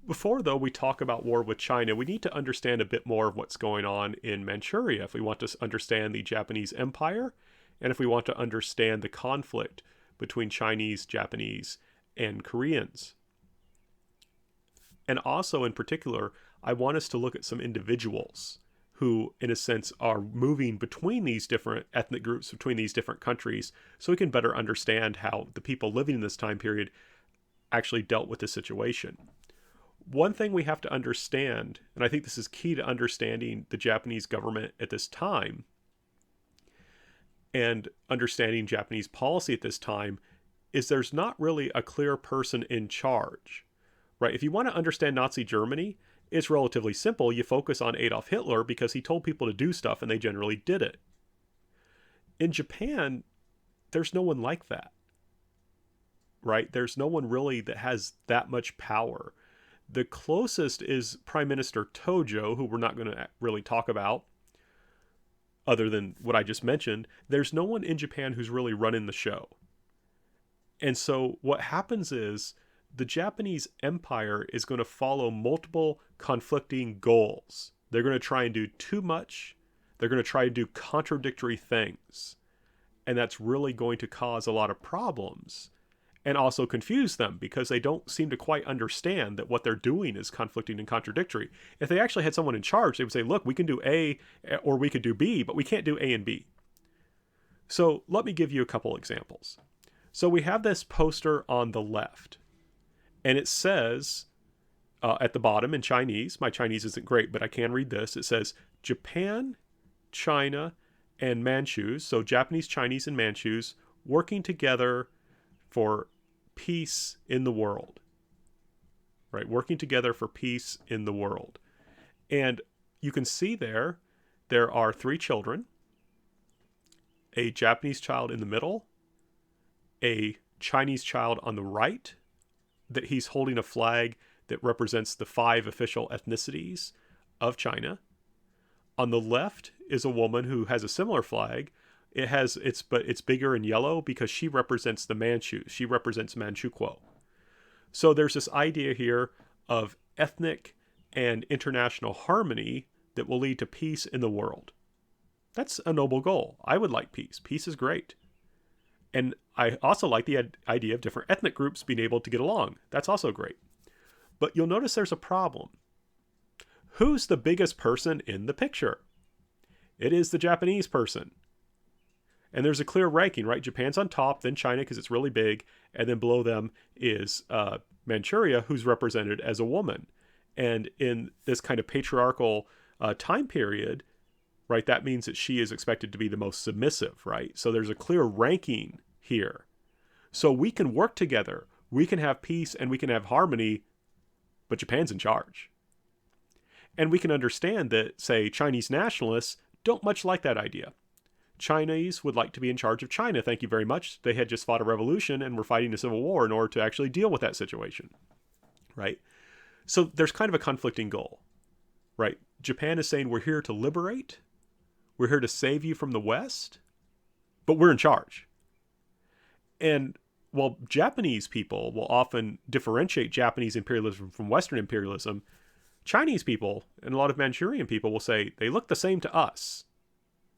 Before, though, we talk about war with China, we need to understand a bit more of what's going on in Manchuria if we want to understand the Japanese Empire and if we want to understand the conflict between Chinese, Japanese, and Koreans. And also, in particular, I want us to look at some individuals who, in a sense, are moving between these different ethnic groups, between these different countries, so we can better understand how the people living in this time period actually dealt with the situation. One thing we have to understand, and I think this is key to understanding the Japanese government at this time and understanding Japanese policy at this time, is there's not really a clear person in charge, right? If you want to understand Nazi Germany, it's relatively simple. You focus on Adolf Hitler because he told people to do stuff and they generally did it. In Japan, there's no one like that, right? There's no one really that has that much power. The closest is Prime Minister Tojo, who we're not going to really talk about, other than what I just mentioned. There's no one in Japan who's really running the show. And so what happens is the Japanese Empire is going to follow multiple conflicting goals. They're going to try and do too much. They're going to try to do contradictory things. And that's really going to cause a lot of problems and also confuse them because they don't seem to quite understand that what they're doing is conflicting and contradictory. If they actually had someone in charge, they would say, look, we can do A or we could do B, but we can't do A and B. So let me give you a couple examples. So we have this poster on the left. And it says at the bottom in Chinese, my Chinese isn't great, but I can read this. It says Japan, China, and Manchus, so Japanese, Chinese, and Manchus, working together for peace in the world. Right? Working together for peace in the world. And you can see there are 3 children, a Japanese child in the middle, a Chinese child on the right, that he's holding a flag that represents the 5 official ethnicities of China. On the left is a woman who has a similar flag. But it's bigger in yellow because she represents the Manchus. She represents Manchukuo. So there's this idea here of ethnic and international harmony that will lead to peace in the world. That's a noble goal. I would like peace. Peace is great. And I also like the idea of different ethnic groups being able to get along. That's also great. But you'll notice there's a problem. Who's the biggest person in the picture? It is the Japanese person. And there's a clear ranking, right? Japan's on top, then China because it's really big, and then below them is Manchuria, who's represented as a woman. And in this kind of patriarchal time period, right, that means that she is expected to be the most submissive, right? So there's a clear ranking here. So we can work together, we can have peace, and we can have harmony, but Japan's in charge. And we can understand that, say, Chinese nationalists don't much like that idea. Chinese would like to be in charge of China, thank you very much. They had just fought a revolution and were fighting a civil war in order to actually deal with that situation, right? So there's kind of a conflicting goal, right? Japan is saying we're here to liberate, we're here to save you from the West, but we're in charge. And while Japanese people will often differentiate Japanese imperialism from Western imperialism, Chinese people and a lot of Manchurian people will say they look the same to us,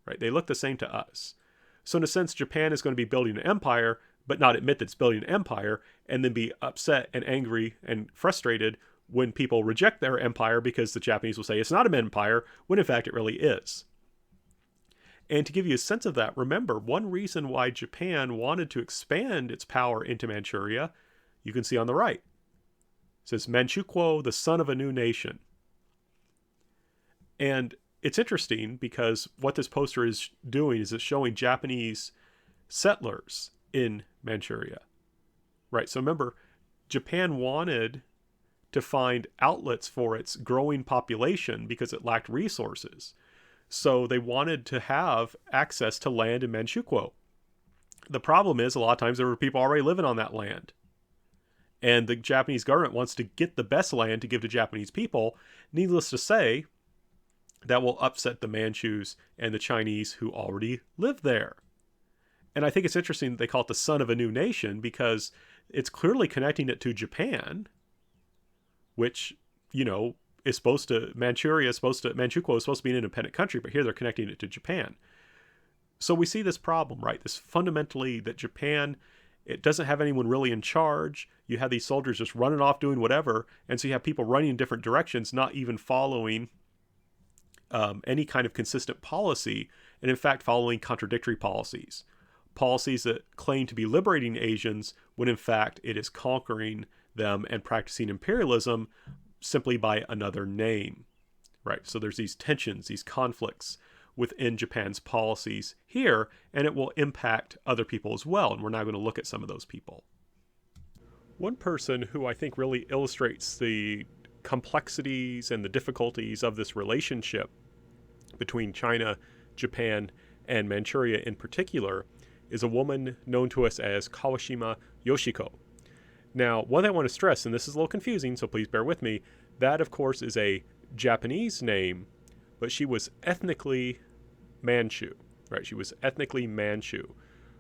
right? They look the same to us. So in a sense, Japan is going to be building an empire, but not admit that it's building an empire, and then be upset and angry and frustrated when people reject their empire because the Japanese will say it's not an empire, when in fact it really is. And to give you a sense of that, remember, one reason why Japan wanted to expand its power into Manchuria, you can see on the right. It says, Manchukuo, the son of a new nation. And it's interesting because what this poster is doing is it's showing Japanese settlers in Manchuria. Right, so remember, Japan wanted to find outlets for its growing population because it lacked resources. So they wanted to have access to land in Manchukuo. The problem is a lot of times there were people already living on that land. And the Japanese government wants to get the best land to give to Japanese people. Needless to say, that will upset the Manchus and the Chinese who already live there. And I think it's interesting that they call it the son of a new nation because it's clearly connecting it to Japan, which, Manchukuo is supposed to be an independent country, but here they're connecting it to Japan. So we see this problem, right? This fundamentally that Japan, it doesn't have anyone really in charge. You have these soldiers just running off doing whatever. And so you have people running in different directions, not even following any kind of consistent policy. And in fact, following contradictory policies. Policies that claim to be liberating Asians when in fact it is conquering them and practicing imperialism simply by another name, right? So there's these tensions, these conflicts within Japan's policies here, and it will impact other people as well. And we're now going to look at some of those people. One person who I think really illustrates the complexities and the difficulties of this relationship between China, Japan, and Manchuria in particular is a woman known to us as Kawashima Yoshiko. Now, one thing I want to stress, and this is a little confusing, so please bear with me, that of course is a Japanese name, but she was ethnically Manchu, right? She was ethnically Manchu.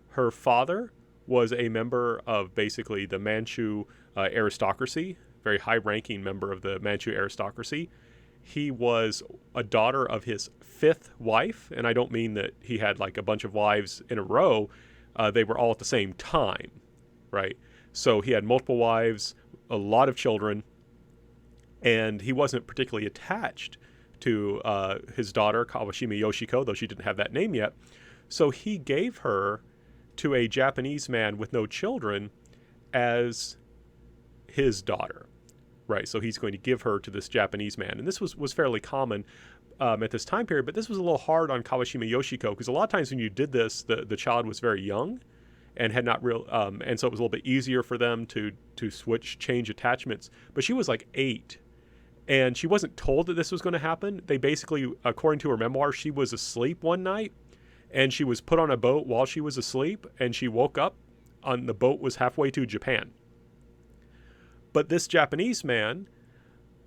Her father was a member of basically the Manchu aristocracy, very high-ranking member of the Manchu aristocracy. He was a daughter of his fifth wife, and I don't mean that he had like a bunch of wives in a row. They were all at the same time, right? So he had multiple wives, a lot of children, and he wasn't particularly attached to his daughter, Kawashima Yoshiko, though she didn't have that name yet. So he gave her to a Japanese man with no children as his daughter, right? So he's going to give her to this Japanese man. And this was fairly common at this time period, but this was a little hard on Kawashima Yoshiko because a lot of times when you did this, the child was very young and had not real, and so it was a little bit easier for them to change attachments. But she was like 8. And she wasn't told that this was going to happen. They basically, according to her memoir, she was asleep one night and she was put on a boat while she was asleep and she woke up and the boat was halfway to Japan. But this Japanese man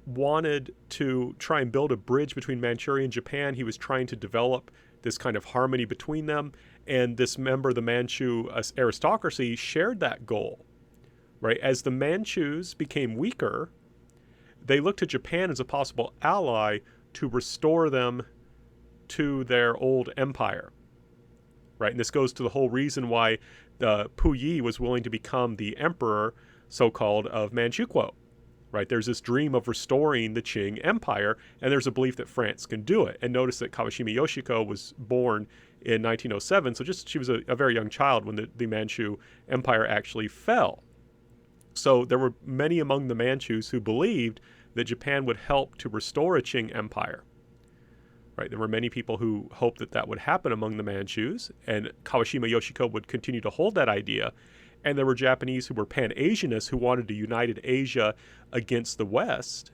wanted to try and build a bridge between Manchuria and Japan. He was trying to develop this kind of harmony between them. And this member of the Manchu aristocracy shared that goal, right? As the Manchus became weaker, they looked to Japan as a possible ally to restore them to their old empire, right? And this goes to the whole reason why Puyi was willing to become the emperor, so-called, of Manchukuo, right? There's this dream of restoring the Qing Empire, and there's a belief that France can do it. And notice that Kawashima Yoshiko was born in 1907, so she was a very young child when the Manchu Empire actually fell. So there were many among the Manchus who believed that Japan would help to restore a Qing Empire. Right? There were many people who hoped that that would happen among the Manchus, and Kawashima Yoshiko would continue to hold that idea. And there were Japanese who were Pan-Asianists who wanted a united Asia against the West.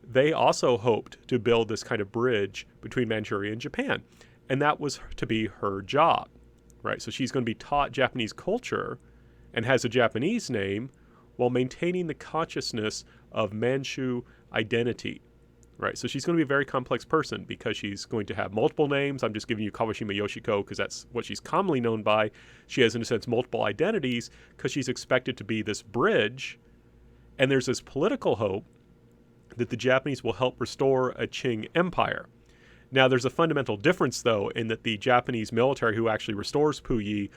They also hoped to build this kind of bridge between Manchuria and Japan. And that was to be her job, right? So she's going to be taught Japanese culture and has a Japanese name while maintaining the consciousness of Manchu identity, right? So she's going to be a very complex person because she's going to have multiple names. I'm just giving you Kawashima Yoshiko because that's what she's commonly known by. She has, in a sense, multiple identities because she's expected to be this bridge. And there's this political hope that the Japanese will help restore a Qing Empire. Now, there's a fundamental difference, though, in that the Japanese military who actually restores Puyi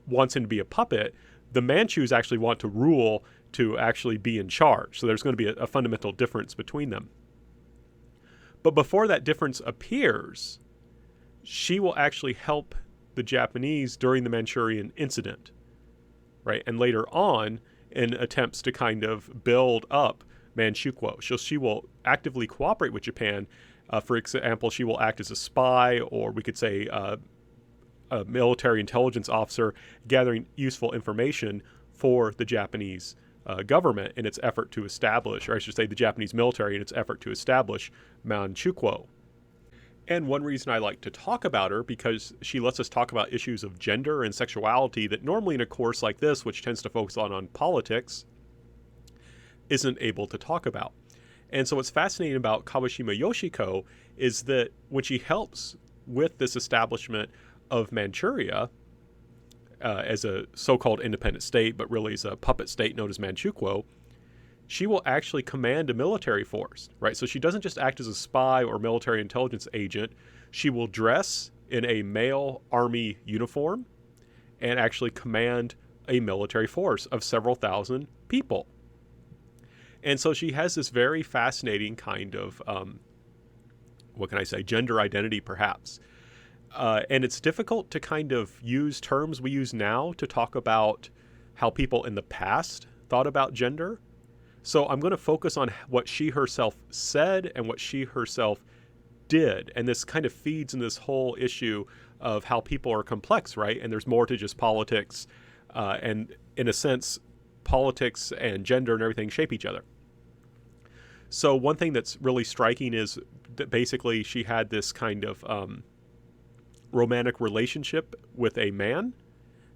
wants him to be a puppet. The Manchus actually want to rule, to actually be in charge. So there's going to be a fundamental difference between them. But before that difference appears, she will actually help the Japanese during the Manchurian incident, right? And later on, in attempts to kind of build up Manchukuo. So she will actively cooperate with Japan. For example, she will act as a spy, or we could say a military intelligence officer, gathering useful information for the Japanese government in its effort to establish, or I should say the Japanese military in its effort to establish Manchukuo. And one reason I like to talk about her, because she lets us talk about issues of gender and sexuality that normally in a course like this, which tends to focus on politics, isn't able to talk about. And so what's fascinating about Kawashima Yoshiko is that when she helps with this establishment of Manchuria as a so-called independent state, but really is a puppet state known as Manchukuo, she will actually command a military force, right? So she doesn't just act as a spy or military intelligence agent. She will dress in a male army uniform and actually command a military force of several thousand people. And so she has this very fascinating kind of, what can I say, gender identity perhaps. And it's difficult to kind of use terms we use now to talk about how people in the past thought about gender. So I'm going to focus on what she herself said and what she herself did. And this kind of feeds in this whole issue of how people are complex, right? And there's more to just politics. And in a sense, politics and gender and everything shape each other. So one thing that's really striking is that basically she had this kind of romantic relationship with a man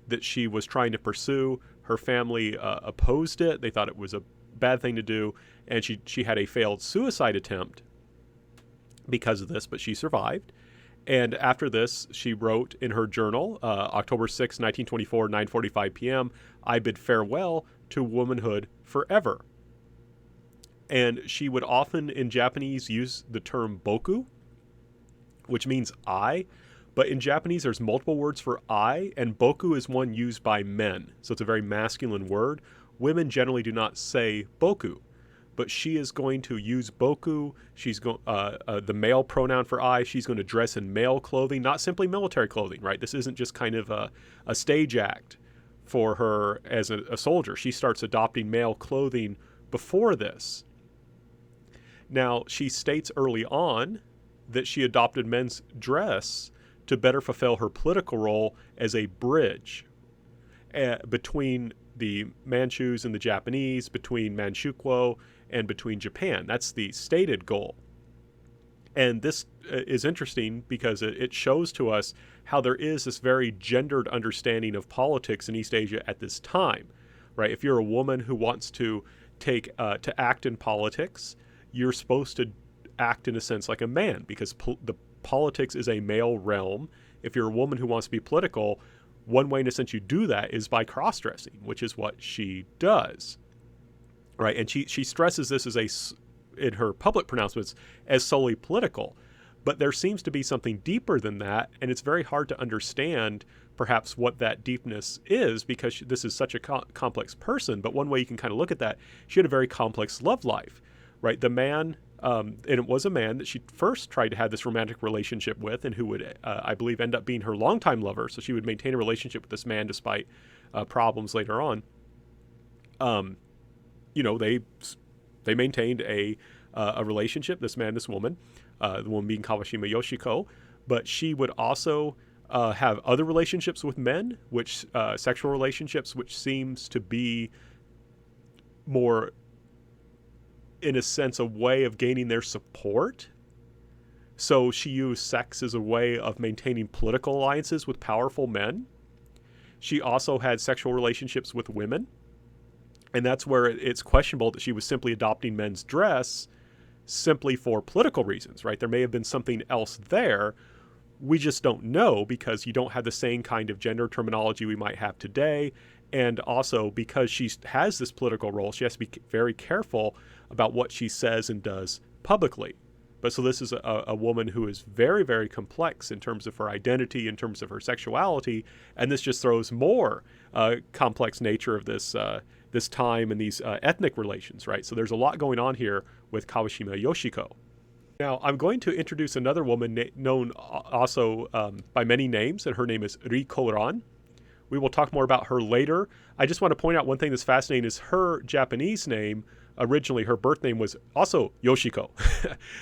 that she was trying to pursue. Her family opposed it. They thought it was a bad thing to do. And she had a failed suicide attempt because of this, but she survived. And after this, she wrote in her journal, October 6, 1924, 9:45 p.m., "I bid farewell to womanhood forever." And she would often, in Japanese, use the term boku, which means I. But in Japanese, there's multiple words for I, and boku is one used by men. So it's a very masculine word. Women generally do not say boku. But she is going to use boku. She's the male pronoun for I. She's going to dress in male clothing, not simply military clothing, right? This isn't just kind of a stage act for her as a soldier. She starts adopting male clothing before this. Now, she states early on that she adopted men's dress to better fulfill her political role as a bridge between the Manchus and the Japanese, between Manchukuo and between Japan. That's the stated goal. And this is interesting because it shows to us how there is this very gendered understanding of politics in East Asia at this time, right? If you're a woman who wants to act in politics, you're supposed to act in a sense like a man because the politics is a male realm. If you're a woman who wants to be political, one way in a sense you do that is by cross-dressing, which is what she does, right? And she stresses this in her public pronouncements as solely political, but there seems to be something deeper than that, and it's very hard to understand perhaps what that deepness is because this is such a complex person. But one way you can kind of look at that, she had a very complex love life, right? The man, and it was a man that she first tried to have this romantic relationship with and who would, I believe, end up being her longtime lover. So she would maintain a relationship with this man despite problems later on. They maintained a relationship, this man, this woman, the woman being Kawashima Yoshiko, but she would also have other relationships with men, sexual relationships, which seems to be more, in a sense, a way of gaining their support. So she used sex as a way of maintaining political alliances with powerful men. She also had sexual relationships with women. And that's where it's questionable that she was simply adopting men's dress simply for political reasons, right? There may have been something else there. We just don't know because you don't have the same kind of gender terminology we might have today. And also because she has this political role, she has to be very careful about what she says and does publicly. But so this is a woman who is very, very complex in terms of her identity, in terms of her sexuality. And this just throws more complex nature of this time and these ethnic relations, right? So there's a lot going on here with Kawashima Yoshiko. Now, I'm going to introduce another woman known also by many names, and her name is Rico Don. We will talk more about her later. I just want to point out one thing that's fascinating is her Japanese name. Originally, her birth name was also Yoshiko.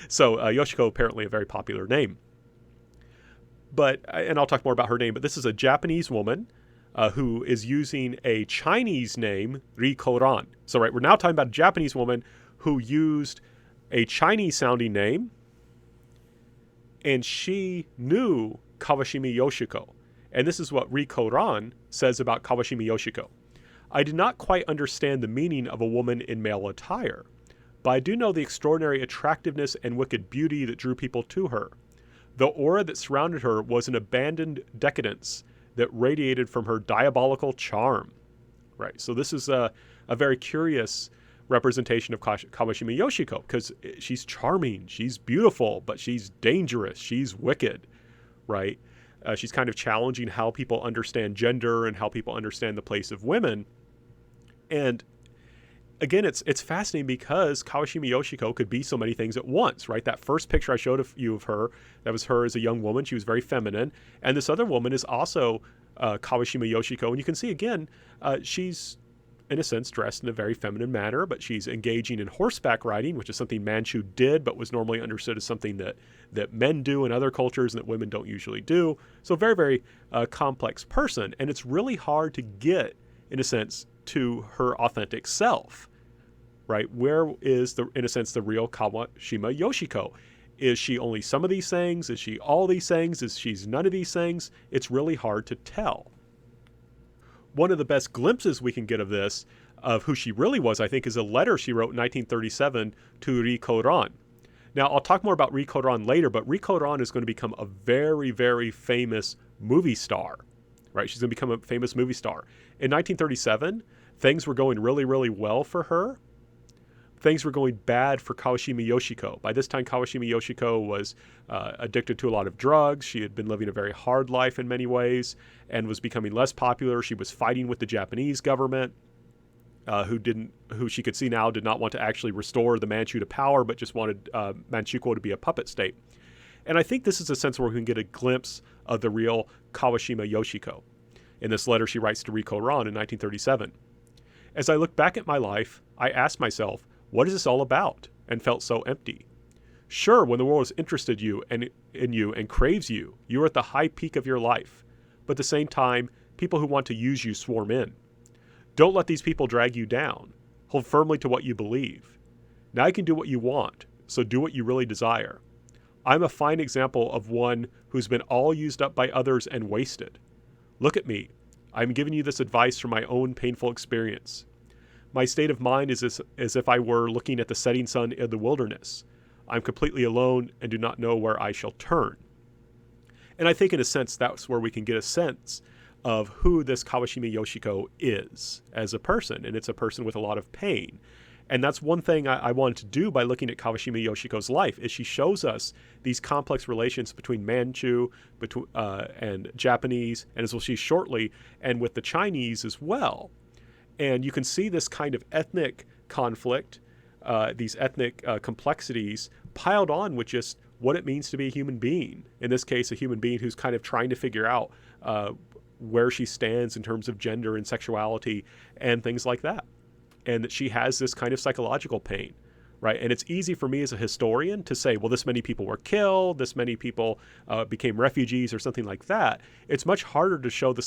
So Yoshiko, apparently a very popular name. And I'll talk more about her name, but this is a Japanese woman who is using a Chinese name, Rico Don. So we're now talking about a Japanese woman who used a Chinese-sounding name, and she knew Kawashima Yoshiko. And this is what Rico Don says about Kawashima Yoshiko. I did not quite understand the meaning of a woman in male attire, but I do know the extraordinary attractiveness and wicked beauty that drew people to her. The aura that surrounded her was an abandoned decadence that radiated from her diabolical charm. Right, so this is a very curious representation of Kawashima Yoshiko, because she's charming, she's beautiful, but she's dangerous, she's wicked, right? She's kind of challenging how people understand gender and how people understand the place of women. And again, it's fascinating because Kawashima Yoshiko could be so many things at once, right? That first picture I showed of you of her, that was her as a young woman. She was very feminine. And this other woman is also Kawashima Yoshiko. And you can see, again, she's, in a sense, dressed in a very feminine manner, but she's engaging in horseback riding, which is something Manchu did, but was normally understood as something that men do in other cultures and that women don't usually do. So very, very complex person. And it's really hard to get, in a sense, to her authentic self, right? Where is, in a sense, the real Kawashima Yoshiko? Is she only some of these things? Is she all these things? Is she none of these things? It's really hard to tell. One of the best glimpses we can get of this, of who she really was, I think, is a letter she wrote in 1937 to Rico Don. Now, I'll talk more about Rico Don later, but Rico Don is going to become a very, very famous movie star, right? She's going to become a famous movie star. In 1937, things were going really, really well for her. Things were going bad for Kawashima Yoshiko. By this time, Kawashima Yoshiko was addicted to a lot of drugs. She had been living a very hard life in many ways and was becoming less popular. She was fighting with the Japanese government, who she could see now did not want to actually restore the Manchu to power, but just wanted Manchukuo to be a puppet state. And I think this is a sense where we can get a glimpse of the real Kawashima Yoshiko. In this letter she writes to Rico Don in 1937. As I look back at my life, I ask myself, what is this all about? And felt so empty. Sure, when the world is interested in you and craves you, you are at the high peak of your life. But at the same time, people who want to use you swarm in. Don't let these people drag you down. Hold firmly to what you believe. Now you can do what you want, so do what you really desire. I'm a fine example of one who's been all used up by others and wasted. Look at me. I'm giving you this advice from my own painful experience. My state of mind is as if I were looking at the setting sun in the wilderness. I'm completely alone and do not know where I shall turn. And I think in a sense that's where we can get a sense of who this Kawashima Yoshiko is as a person. And it's a person with a lot of pain. And that's one thing I wanted to do by looking at Kawashima Yoshiko's life, is she shows us these complex relations between Manchu and Japanese, and as we'll see shortly, and with the Chinese as well. And you can see this kind of ethnic conflict, these ethnic complexities piled on with just what it means to be a human being. In this case, a human being who's kind of trying to figure out where she stands in terms of gender and sexuality and things like that. And that she has this kind of psychological pain, right? And it's easy for me as a historian to say, well, this many people were killed, this many people became refugees or something like that. It's much harder to show the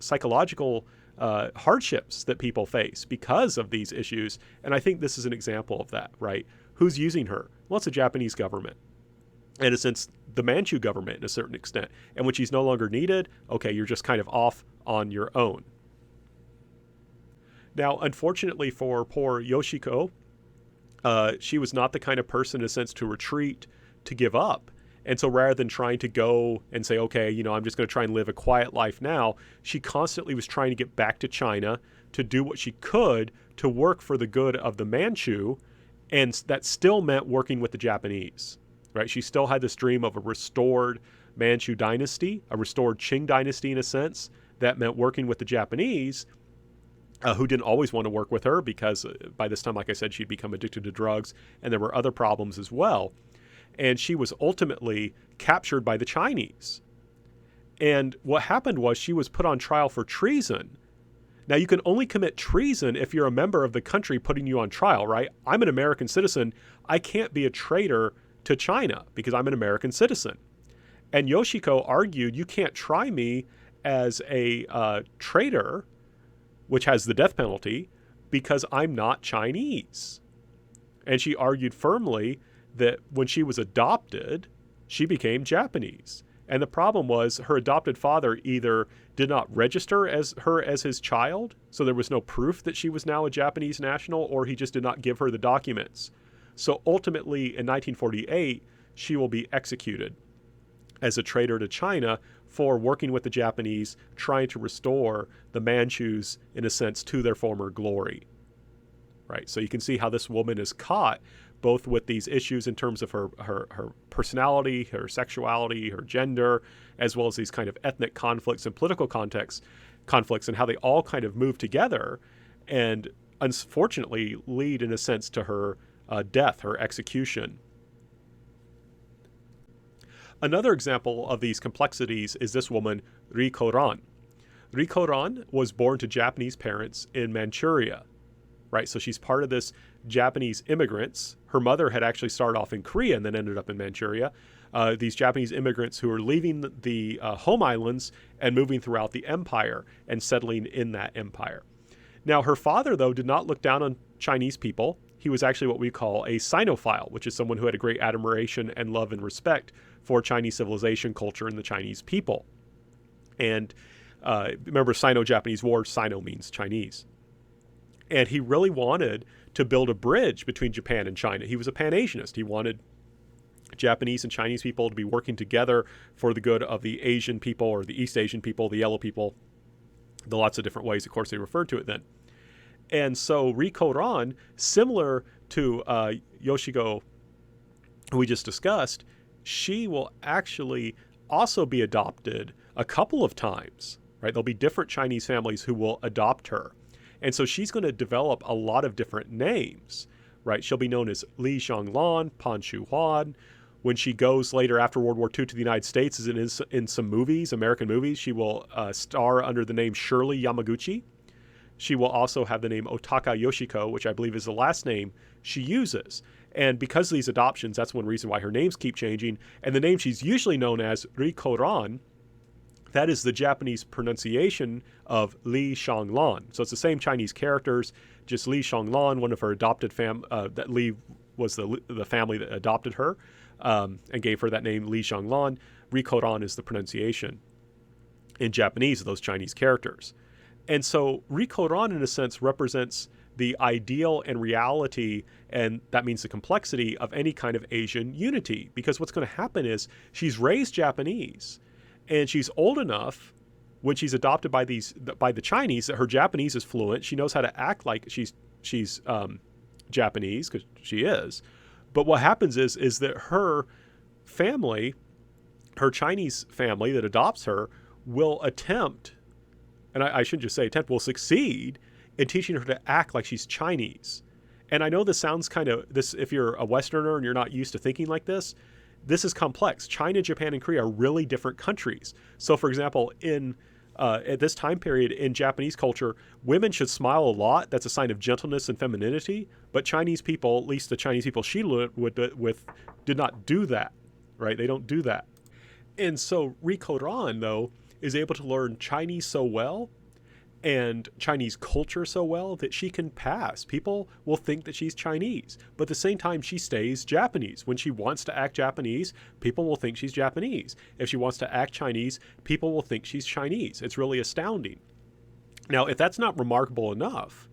psychological hardships that people face because of these issues. And I think this is an example of that, right? Who's using her? Well, it's the Japanese government. And since the Manchu government in a certain extent. And when she's no longer needed, okay, you're just kind of off on your own. Now, unfortunately for poor Yoshiko, she was not the kind of person in a sense to retreat, to give up. And so rather than trying to go and say, okay, I'm just going to try and live a quiet life now, she constantly was trying to get back to China to do what she could to work for the good of the Manchu. And that still meant working with the Japanese, right? She still had this dream of a restored Manchu dynasty, a restored Qing dynasty in a sense. That meant working with the Japanese, who didn't always want to work with her because by this time, like I said, she'd become addicted to drugs and there were other problems as well. And she was ultimately captured by the Chinese. And what happened was she was put on trial for treason. Now, you can only commit treason if you're a member of the country putting you on trial, right? I'm an American citizen. I can't be a traitor to China because I'm an American citizen. And Yoshiko argued, you can't try me as a traitor, which has the death penalty, because I'm not Chinese. And she argued firmly that when she was adopted, she became Japanese. And the problem was her adopted father either did not register her as his child, so there was no proof that she was now a Japanese national, or he just did not give her the documents. So ultimately, in 1948, she will be executed as a traitor to China for working with the Japanese, trying to restore the Manchus, in a sense, to their former glory. right? So you can see how this woman is caught both with these issues in terms of her personality, her sexuality, her gender, as well as these kind of ethnic conflicts and political conflicts, and how they all kind of move together and unfortunately lead, in a sense, to her death, her execution. Another example of these complexities is this woman, Rico Don. Rico Don was born to Japanese parents in Manchuria, right? So she's part of this Japanese immigrants. Her mother had actually started off in Korea and then ended up in Manchuria. These Japanese immigrants who are leaving the home islands and moving throughout the empire and settling in that empire. Now, her father, though, did not look down on Chinese people. He was actually what we call a Sinophile, which is someone who had a great admiration and love and respect for Chinese civilization, culture, and the Chinese people. And remember, Sino-Japanese War, Sino means Chinese. And he really wanted to build a bridge between Japan and China. He was a Pan-Asianist. He wanted Japanese and Chinese people to be working together for the good of the Asian people, or the East Asian people, the yellow people, the lots of different ways, of course, they referred to it then. And so Rico Don, similar to Yoshiko, who we just discussed, she will actually also be adopted a couple of times, right? There'll be different Chinese families who will adopt her. And so she's going to develop a lot of different names, right? She'll be known as Li Xianglan, Pan Shu Huan. When she goes later after World War II to the United States, as it is in some movies, American movies, she will star under the name Shirley Yamaguchi. She will also have the name Otaka Yoshiko, which I believe is the last name she uses. And because of these adoptions, that's one reason why her names keep changing. And the name she's usually known as Rico Don, that is the Japanese pronunciation of Li Xianglan. So it's the same Chinese characters, just Li Xianglan, one of her adopted that Li was the family that adopted her and gave her that name, Li Xianglan. Rico Don is the pronunciation in Japanese of those Chinese characters. And so Rico Don, in a sense, represents the ideal and reality, and that means the complexity of any kind of Asian unity. Because what's going to happen is she's raised Japanese, and she's old enough when she's adopted by the Chinese that her Japanese is fluent. She knows how to act like she's Japanese, because she is. But what happens is that her family, her Chinese family that adopts her, will attempt, and I shouldn't just say attempt, will succeed in teaching her to act like she's Chinese. And I know this sounds kind of, if you're a Westerner and you're not used to thinking like this is complex. China, Japan, and Korea are really different countries. So, for example, at this time period in Japanese culture, women should smile a lot. That's a sign of gentleness and femininity. But Chinese people, at least the Chinese people she lived with, did not do that, right? They don't do that. And so Rico Don, though, is able to learn Chinese so well and Chinese culture so well that she can pass. People will think that she's Chinese, but at the same time, she stays Japanese. When she wants to act Japanese, people will think she's Japanese. If she wants to act Chinese, people will think she's Chinese. It's really astounding. Now, if that's not remarkable enough,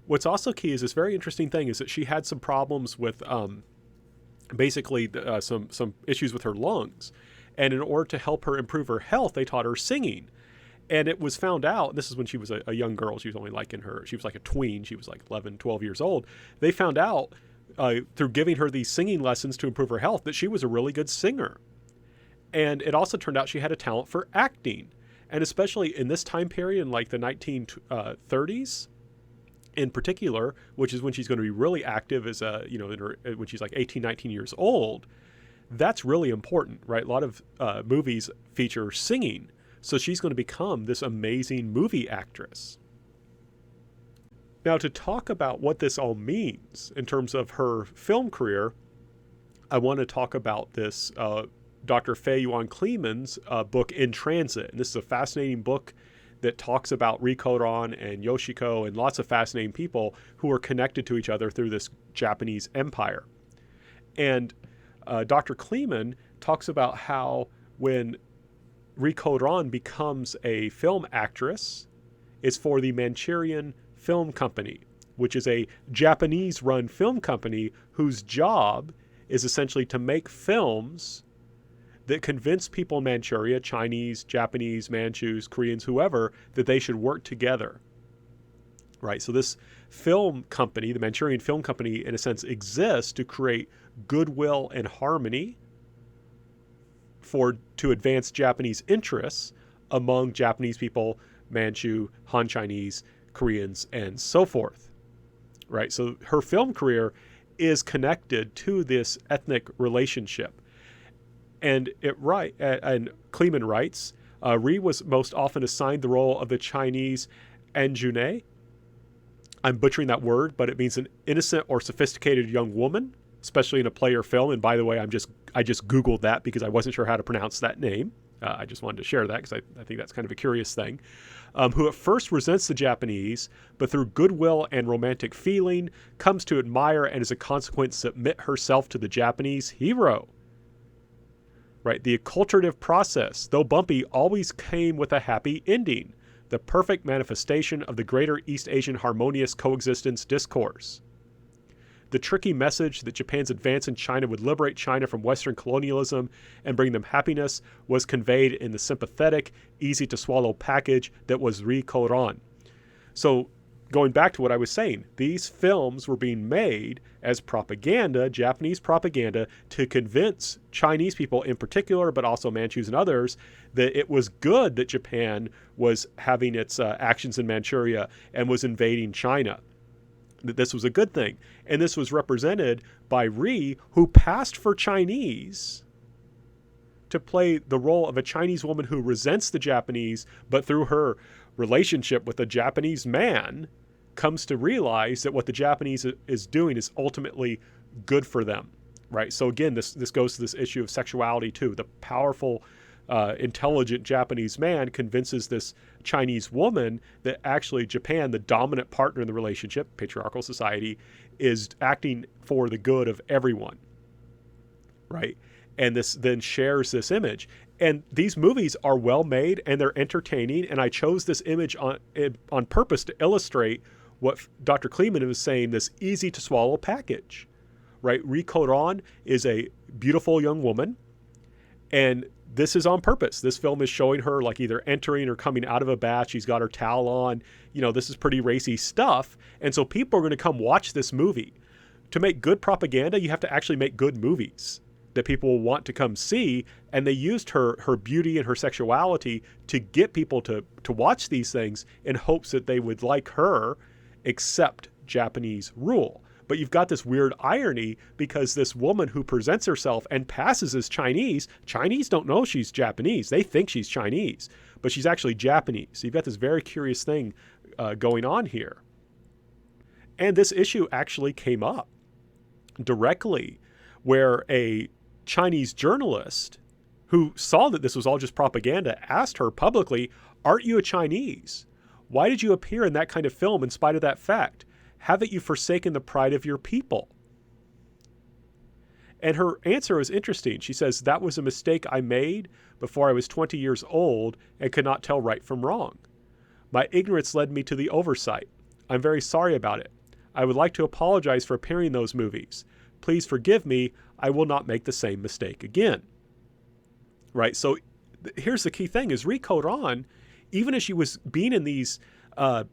what's also key is this very interesting thing is that she had some problems with basically some issues with her lungs. And in order to help her improve her health, they taught her singing. And it was found out, this is when she was a young girl, she was only she was like a tween, she was like 11, 12 years old. They found out through giving her these singing lessons to improve her health that she was a really good singer. And it also turned out she had a talent for acting. And especially in this time period, in like the 1930s in particular, which is when she's going to be really active as when she's like 18, 19 years old, that's really important, right? A lot of movies feature singing. So she's going to become this amazing movie actress. Now, to talk about what this all means in terms of her film career, I want to talk about this Dr. Fei Yuan Kleeman's book, In Transit. And this is a fascinating book that talks about Rico Don and Yoshiko and lots of fascinating people who are connected to each other through this Japanese empire. And Dr. Kleeman talks about how when Rico Don becomes a film actress, it's for the Manchurian Film Company, which is a Japanese-run film company whose job is essentially to make films that convince people in Manchuria, Chinese, Japanese, Manchus, Koreans, whoever, that they should work together. Right, so this film company, the Manchurian Film Company, in a sense, exists to create goodwill and harmony to advance Japanese interests among Japanese people, Manchu, Han Chinese, Koreans, and so forth. Right? So her film career is connected to this ethnic relationship. And Kleeman writes, Ri was most often assigned the role of the Chinese Anjune. I'm butchering that word, but it means an innocent or sophisticated young woman, especially in a play or film. And by the way, I just Googled that because I wasn't sure how to pronounce that name. I just wanted to share that because I think that's kind of a curious thing. Who at first resents the Japanese, but through goodwill and romantic feeling, comes to admire and as a consequence submit herself to the Japanese hero. Right? The acculturative process, though bumpy, always came with a happy ending, the perfect manifestation of the greater East Asian harmonious coexistence discourse. The tricky message that Japan's advance in China would liberate China from Western colonialism and bring them happiness was conveyed in the sympathetic, easy-to-swallow package that was Rico Don. So, going back to what I was saying, these films were being made as propaganda, Japanese propaganda, to convince Chinese people in particular, but also Manchus and others, that it was good that Japan was having its actions in Manchuria and was invading China. That this was a good thing. And this was represented by Ri, who passed for Chinese to play the role of a Chinese woman who resents the Japanese, but through her relationship with a Japanese man, comes to realize that what the Japanese is doing is ultimately good for them, right? So again, this goes to this issue of sexuality too. The powerful, intelligent Japanese man convinces this Chinese woman that actually Japan, the dominant partner in the relationship, patriarchal society, is acting for the good of everyone, right? And this then shares this image. And these movies are well made and they're entertaining. And I chose this image on purpose to illustrate what Dr. Kleeman was saying, this easy to swallow package, right? Rico Don is a beautiful young woman. And this is on purpose. This film is showing her like either entering or coming out of a bath. She's got her towel on. You know, this is pretty racy stuff. And so people are going to come watch this movie. To make good propaganda, you have to actually make good movies that people will want to come see. And they used her beauty and her sexuality to get people to watch these things in hopes that they would, like her, accept Japanese rule. But you've got this weird irony because this woman who presents herself and passes as Chinese don't know she's Japanese. They think she's Chinese, but she's actually Japanese. So you've got this very curious thing going on here. And this issue actually came up directly where a Chinese journalist who saw that this was all just propaganda asked her publicly, "Aren't you a Chinese? Why did you appear in that kind of film in spite of that fact? Haven't you forsaken the pride of your people?" And her answer was interesting. She says, "That was a mistake I made before I was 20 years old and could not tell right from wrong. My ignorance led me to the oversight. I'm very sorry about it. I would like to apologize for appearing in those movies. Please forgive me. I will not make the same mistake again." Right? So here's the key thing is Rico Don, even as she was being in these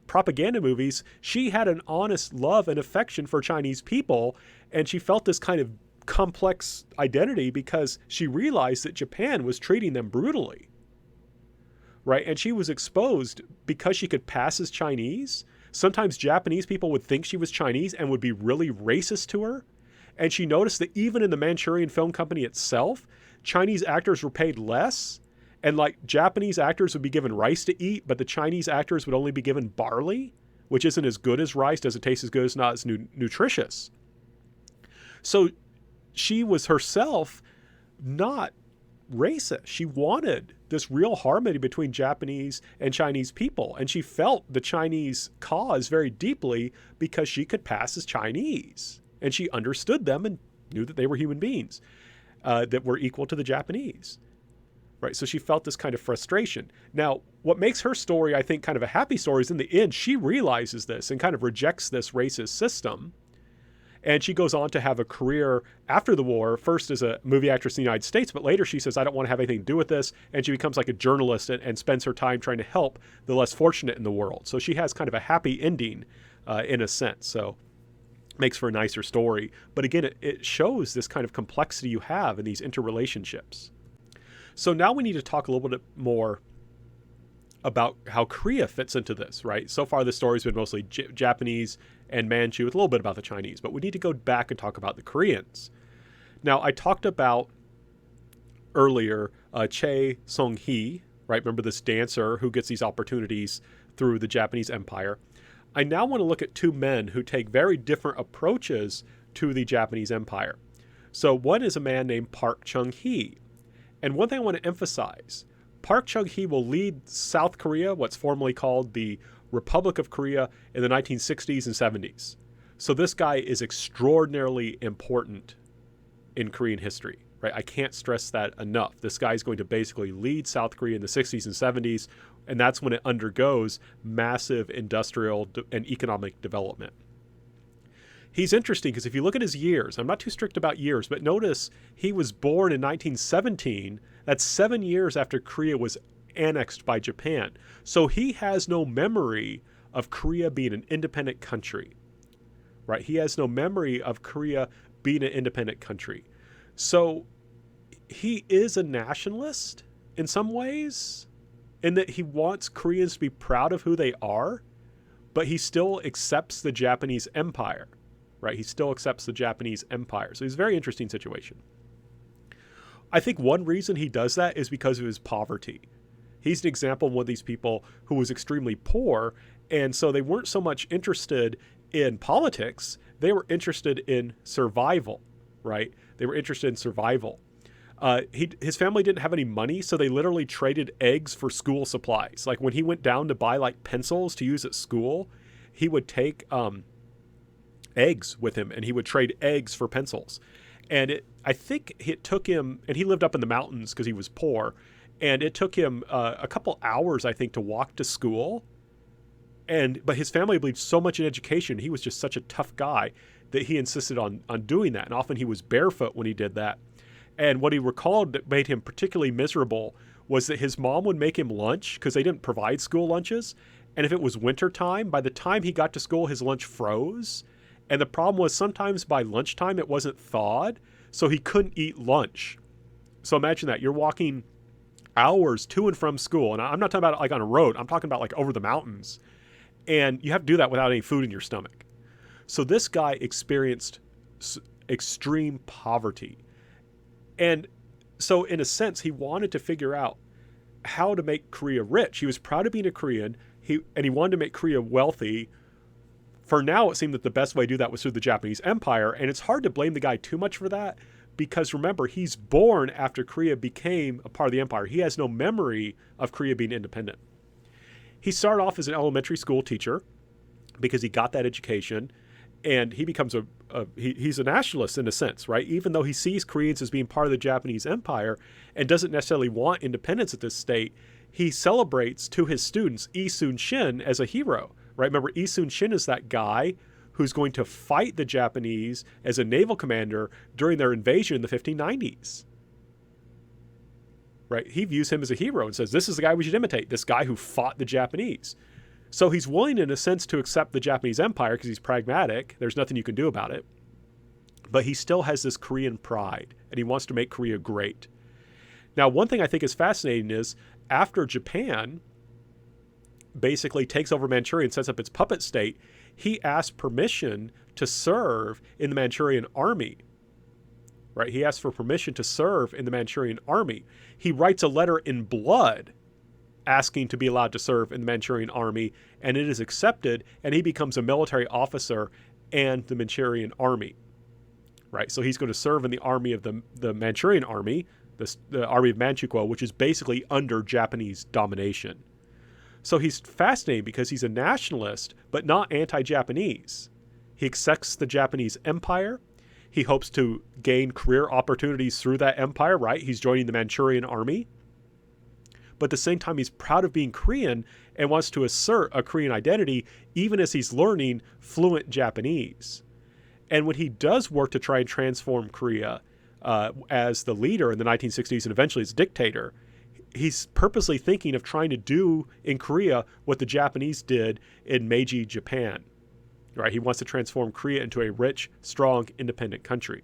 propaganda movies, she had an honest love and affection for Chinese people. And she felt this kind of complex identity because she realized that Japan was treating them brutally. Right? And she was exposed because she could pass as Chinese. Sometimes Japanese people would think she was Chinese and would be really racist to her. And she noticed that even in the Manchurian Film Company itself, Chinese actors were paid less. And like Japanese actors would be given rice to eat, but the Chinese actors would only be given barley, which isn't as good as rice. Doesn't taste as good, it's not as nutritious. So she was herself not racist. She wanted this real harmony between Japanese and Chinese people. And she felt the Chinese cause very deeply because she could pass as Chinese. And she understood them and knew that they were human beings that were equal to the Japanese. Right, so she felt this kind of frustration. Now, what makes her story, I think, kind of a happy story is in the end, she realizes this and kind of rejects this racist system. And she goes on to have a career after the war, first as a movie actress in the United States, but later she says, I don't want to have anything to do with this. And she becomes like a journalist and spends her time trying to help the less fortunate in the world. So she has kind of a happy ending in a sense. So makes for a nicer story. But again, it shows this kind of complexity you have in these interrelationships. So now we need to talk a little bit more about how Korea fits into this, right? So far, the story's been mostly Japanese and Manchu with a little bit about the Chinese, but we need to go back and talk about the Koreans. Now, I talked about earlier Chunghee, right? Remember this dancer who gets these opportunities through the Japanese Empire. I now want to look at two men who take very different approaches to the Japanese Empire. So one is a man named Park Chung-hee. And one thing I want to emphasize, Park Chung-hee will lead South Korea, what's formerly called the Republic of Korea, in the 1960s and 70s. So this guy is extraordinarily important in Korean history, right? I can't stress that enough. This guy is going to basically lead South Korea in the 60s and 70s, and that's when it undergoes massive industrial and economic development. He's interesting because if you look at his years, I'm not too strict about years, but notice he was born in 1917. That's 7 years after Korea was annexed by Japan. So he has no memory of Korea being an independent country, right? He has no memory of Korea being an independent country. So he is a nationalist in some ways, in that he wants Koreans to be proud of who they are, but he still accepts the Japanese Empire, right? He still accepts the Japanese Empire. So he's a very interesting situation. I think one reason he does that is because of his poverty. He's an example of one of these people who was extremely poor, and so they weren't so much interested in politics, they were interested in survival, right? They were interested in survival. His family didn't have any money, so they literally traded eggs for school supplies. Like when he went down to buy like pencils to use at school, he would take eggs with him, and he would trade eggs for pencils. And I think it took him, and he lived up in the mountains because he was poor, and it took him a couple hours, I think, to walk to school. But his family believed so much in education. He was just such a tough guy that he insisted on doing that. And often he was barefoot when he did that. And what he recalled that made him particularly miserable was that his mom would make him lunch because they didn't provide school lunches. And if it was wintertime, by the time he got to school, his lunch froze. And the problem was sometimes by lunchtime, it wasn't thawed, so he couldn't eat lunch. So imagine that. You're walking hours to and from school. And I'm not talking about like on a road. I'm talking about like over the mountains. And you have to do that without any food in your stomach. So this guy experienced extreme poverty. And so in a sense, he wanted to figure out how to make Korea rich. He was proud of being a Korean, and he wanted to make Korea wealthy. For now, it seemed that the best way to do that was through the Japanese Empire, and it's hard to blame the guy too much for that, because remember, he's born after Korea became a part of the empire. He has no memory of Korea being independent. He started off as an elementary school teacher because he got that education, and he becomes he's a nationalist in a sense, right? Even though he sees Koreans as being part of the Japanese Empire and doesn't necessarily want independence at this state, he celebrates to his students Lee Sun-shin as a hero, right? Remember, Lee Sun-shin is that guy who's going to fight the Japanese as a naval commander during their invasion in the 1590s. Right? He views him as a hero and says, this is the guy we should imitate, this guy who fought the Japanese. So he's willing, in a sense, to accept the Japanese Empire because he's pragmatic. There's nothing you can do about it. But he still has this Korean pride, and he wants to make Korea great. Now, one thing I think is fascinating is after Japan basically takes over Manchuria and sets up its puppet state, he asked permission to serve in the Manchurian army. Right? He asks for permission to serve in the Manchurian army. He writes a letter in blood asking to be allowed to serve in the Manchurian army, and it is accepted, and he becomes a military officer and the Manchurian army. Right? So he's going to serve in the army of the Manchurian army, the army of Manchukuo, which is basically under Japanese domination. So he's fascinating because he's a nationalist, but not anti-Japanese. He accepts the Japanese Empire. He hopes to gain career opportunities through that empire, right? He's joining the Manchurian army. But at the same time, he's proud of being Korean and wants to assert a Korean identity, even as he's learning fluent Japanese. And when he does work to try and transform Korea as the leader in the 1960s and eventually as dictator, he's purposely thinking of trying to do in Korea what the Japanese did in Meiji Japan. right? He wants to transform Korea into a rich, strong, independent country.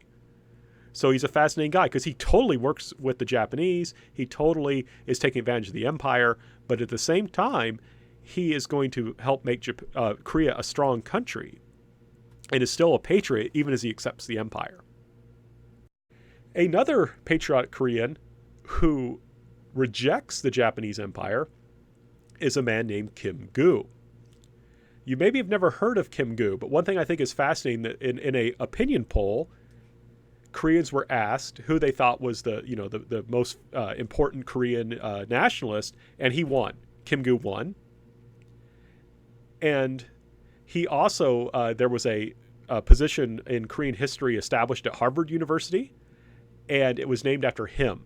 So he's a fascinating guy because he totally works with the Japanese. He totally is taking advantage of the empire. But at the same time, he is going to help make Korea a strong country and is still a patriot even as he accepts the empire. Another patriotic Korean who rejects the Japanese empire is a man named Kim Gu. You maybe have never heard of Kim Gu, but one thing I think is fascinating that in a opinion poll, Koreans were asked who they thought was the most important Korean nationalist, and he won. Kim Gu won. And he also, there was a position in Korean history established at Harvard University, and it was named after him,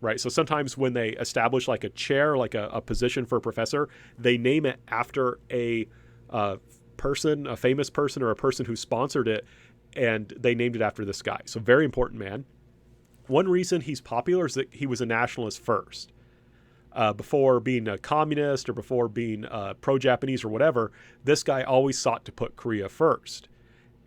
right? So sometimes when they establish like a chair, like a position for a professor, they name it after a person, a famous person, or a person who sponsored it, and they named it after this guy. So very important man. One reason he's popular is that he was a nationalist first. Before being a communist or before being pro-Japanese or whatever, this guy always sought to put Korea first.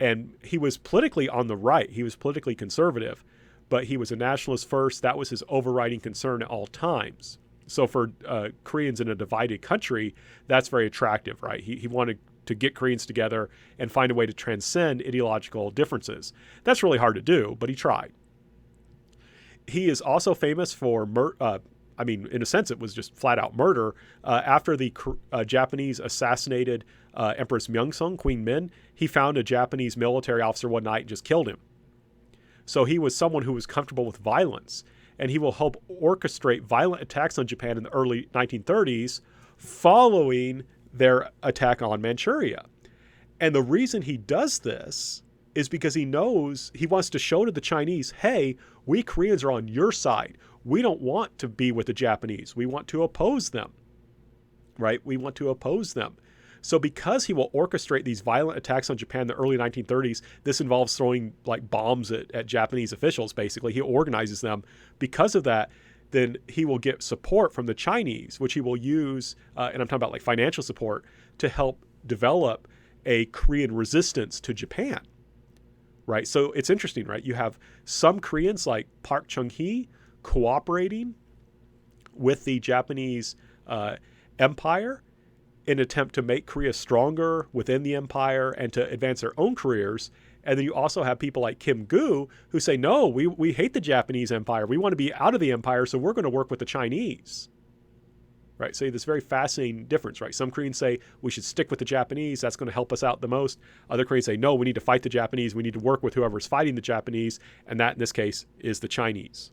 And he was politically on the right. He was politically conservative, but he was a nationalist first. That was his overriding concern at all times. So for Koreans in a divided country, that's very attractive, right? He wanted to get Koreans together and find a way to transcend ideological differences. That's really hard to do, but he tried. He is also famous for, in a sense, it was just flat out murder. After the Japanese assassinated Empress Myeongsong, Queen Min, he found a Japanese military officer one night and just killed him. So he was someone who was comfortable with violence, and he will help orchestrate violent attacks on Japan in the early 1930s following their attack on Manchuria. And the reason he does this is because he knows he wants to show to the Chinese, hey, we Koreans are on your side. We don't want to be with the Japanese. We want to oppose them, right? We want to oppose them. So because he will orchestrate these violent attacks on Japan in the early 1930s, this involves throwing like bombs at Japanese officials, basically. He organizes them. Because of that, then he will get support from the Chinese, which he will use, and I'm talking about like financial support, to help develop a Korean resistance to Japan, right? So it's interesting, right? You have some Koreans like Park Chunghee cooperating with the Japanese empire in an attempt to make Korea stronger within the empire and to advance their own careers. And then you also have people like Kim Gu who say, no, we hate the Japanese empire. We want to be out of the empire, so we're going to work with the Chinese. Right? So this very fascinating difference, right? Some Koreans say we should stick with the Japanese. That's going to help us out the most. Other Koreans say, no, we need to fight the Japanese. We need to work with whoever's fighting the Japanese. And that, in this case, is the Chinese.